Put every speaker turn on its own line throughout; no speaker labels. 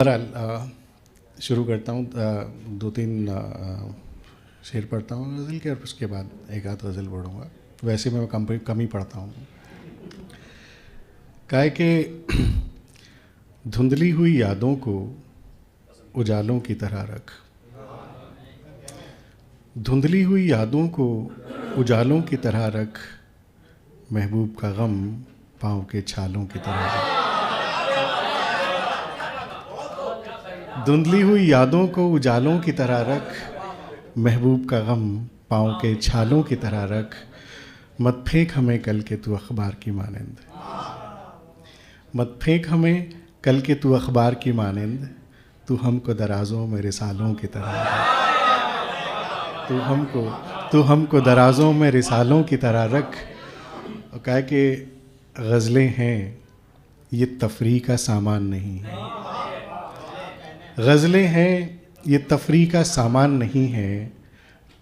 بہرحال شروع کرتا ہوں. دو تین شعر پڑھتا ہوں غزل کے، اور اس کے بعد ایک آدھ غزل پڑھوں گا. ویسے میں کم ہی پڑھتا ہوں. کہا کہ دھندلی ہوئی یادوں کو اجالوں کی طرح رکھ، دھندلی ہوئی یادوں کو اجالوں کی طرح رکھ، محبوب کا غم پاؤں کے چھالوں کی طرح رکھ. دھندلی ہوئی یادوں کو اجالوں کی طرح رکھ، محبوب کا غم پاؤں کے چھالوں کی طرح رکھ. مت پھینک ہمیں کل کے تو اخبار کی مانند، مت پھینک ہمیں کل کے تو اخبار کی مانند، تو ہم کو درازوں میں رسالوں کی طرح رکھ. تو ہم کو درازوں میں رسالوں کی طرح رکھ. اور کہا کہ غزلیں ہیں یہ تفریح کا سامان نہیں ہے، غزلیں ہیں یہ تفریح کا سامان نہیں ہے،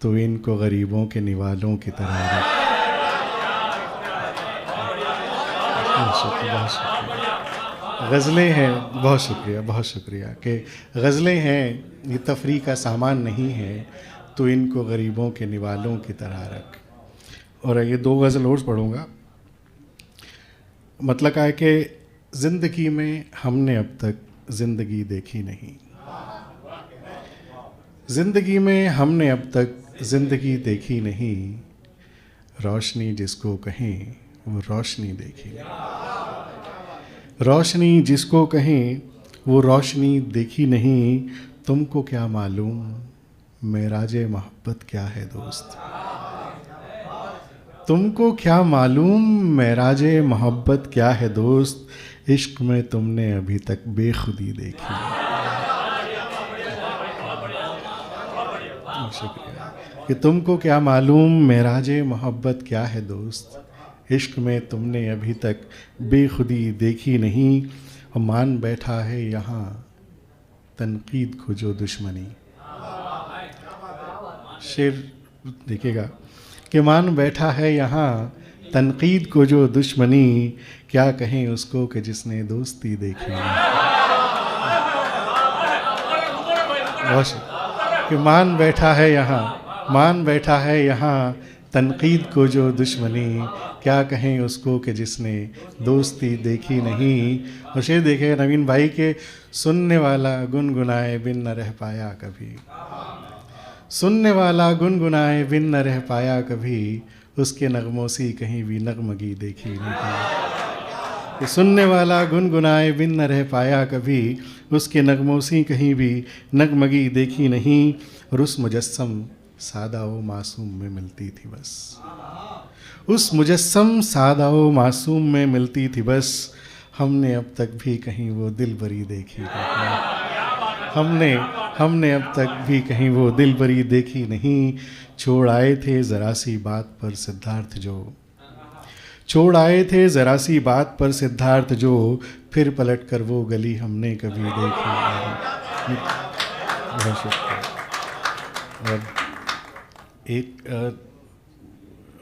تو ان کو غریبوں کے نوالوں کی طرح رکھ. غزلیں ہیں، بہت شکریہ بہت شکریہ، کہ غزلیں ہیں یہ تفریح کا سامان نہیں ہے، تو ان کو غریبوں کے نوالوں کی طرح رکھ. اور یہ دو غزل اور پڑھوں گا. مطلب ہے کہ زندگی میں ہم نے اب تک زندگی دیکھی نہیں، زندگی میں ہم نے اب تک زندگی دیکھی نہیں، روشنی جس کو کہیں وہ روشنی دیکھی نہیں، روشنی جس کو کہیں وہ روشنی دیکھی نہیں. تم کو کیا معلوم معراج محبت کیا ہے دوست، تم کو کیا معلوم معراج محبت کیا ہے دوست، عشق میں تم نے ابھی تک بے خودی دیکھی. شکریہ. کہ تم کو کیا معلوم معراج محبت کیا ہے دوست، عشق میں تم نے ابھی تک بے خودی دیکھی نہیں. اور مان بیٹھا ہے یہاں تنقید کو جو دشمنی، شعر دیکھے گا کہ مان بیٹھا ہے یہاں تنقید کو جو دشمنی، کیا کہیں اس کو کہ جس نے دوستی دیکھی نہیں. کہ مان بیٹھا ہے یہاں، مان بیٹھا ہے یہاں تنقید کو جو دشمنی، کیا کہیں اس کو کہ جس نے دوستی دیکھی نہیں. اور شعر دیکھے نوین بھائی کے، سننے والا گنگنائے بن نہ رہ پایا کبھی، سننے والا گنگنائے بن نہ رہ پایا کبھی، اس کے نغموں سی کہیں بھی نغمگی دیکھی نہیں. سننے والا گنگنائے بن نہ رہ پایا کبھی، اس کے نغموں سی کہیں بھی نغمگی دیکھی نہیں. اور اس مجسم سادہ و معصوم میں ملتی تھی بس، اس مجسم سادہ و معصوم میں ملتی تھی بس، ہم نے اب تک بھی کہیں وہ دل بری دیکھی نہیں، ہم نے اب تک بھی کہیں وہ دل بری دیکھی نہیں. چھوڑ آئے تھے ذرا سی بات پر سدھارتھ جو، چھوڑ آئے تھے ذرا سی بات پر سدھارتھ جو، پھر پلٹ کر وہ گلی ہم نے کبھی دیکھی نہیں. بہت شکریہ. اور ایک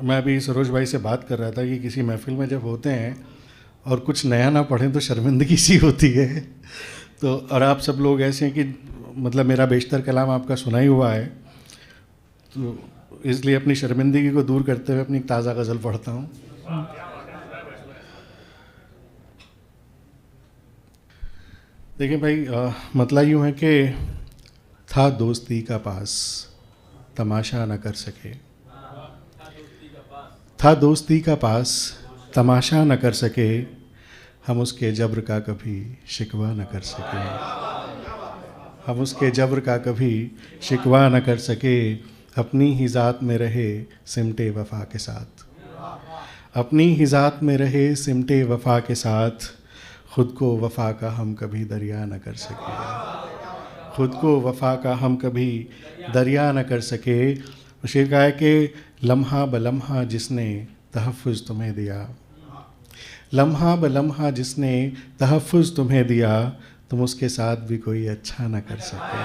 میں ابھی سروج بھائی سے بات کر رہا تھا کہ کسی محفل میں جب ہوتے ہیں اور کچھ نیا نہ پڑھیں تو شرمندگی سی ہوتی ہے. تو اور آپ سب لوگ ایسے ہیں کہ مطلب میرا بیشتر کلام آپ کا سنا ہی ہوا ہے، تو اس لیے اپنی شرمندگی کو دور کرتے ہوئے اپنی تازہ غزل پڑھتا ہوں. دیکھیں بھائی، مطلب یوں ہے کہ تھا دوستی کا پاس تماشا نہ کر سکے، تھا دوستی کا پاس تماشا نہ کر سکے، ہم اس کے جبر کا کبھی شکوہ نہ کر سکے، ہم اس کے جبر کا کبھی شکوہ نہ کر سکے. اپنی ہی ذات میں رہے سمٹے وفا کے ساتھ، اپنی ہی ذات میں رہے سمٹے وفا کے ساتھ، خود کو وفا کا ہم کبھی دریا نہ کر سکے، خود کو وفا کا ہم کبھی دریا نہ کر سکے. شعر کا ہے کہ لمحہ بلمحہ جس نے تحفظ تمہیں دیا، لمحہ بلمحہ جس نے تحفظ تمہیں دیا، تم اس کے ساتھ بھی کوئی اچھا نہ کر سکے،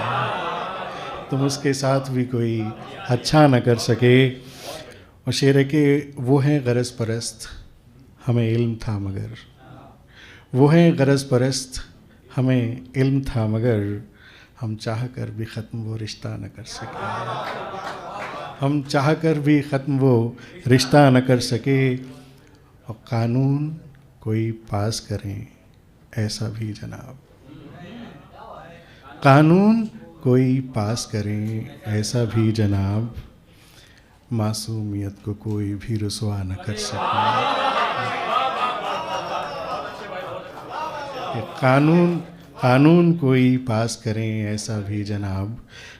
تم اس کے ساتھ بھی کوئی اچھا نہ کر سکے. اور شعر ہے کہ وہ ہیں غرض پرست ہمیں علم تھا مگر، وہ ہیں غرض پرست ہمیں علم تھا مگر ہم چاہ کر بھی ختم وہ رشتہ نہ کر سکے، ہم چاہ کر بھی ختم وہ رشتہ نہ کر سکے، اور قانون کوئی پاس کریں ایسا بھی جناب، قانون کوئی پاس کریں ایسا بھی جناب، معصومیت کو کوئی بھی رسوا نہ کر سکے۔ قانون کوئی پاس کریں ایسا بھی جناب،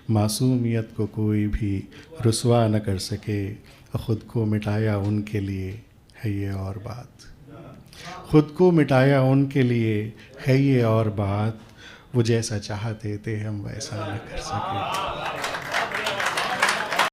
معصومیت کو کوئی بھی رسوا نہ کر سکے، خود کو مٹایا ان کے لیے ہے یہ اور بات، خود کو مٹایا ان کے لیے ہے یہ اور بات، وہ جیسا چاہتے تھے ہم ویسا نہ کر سکے۔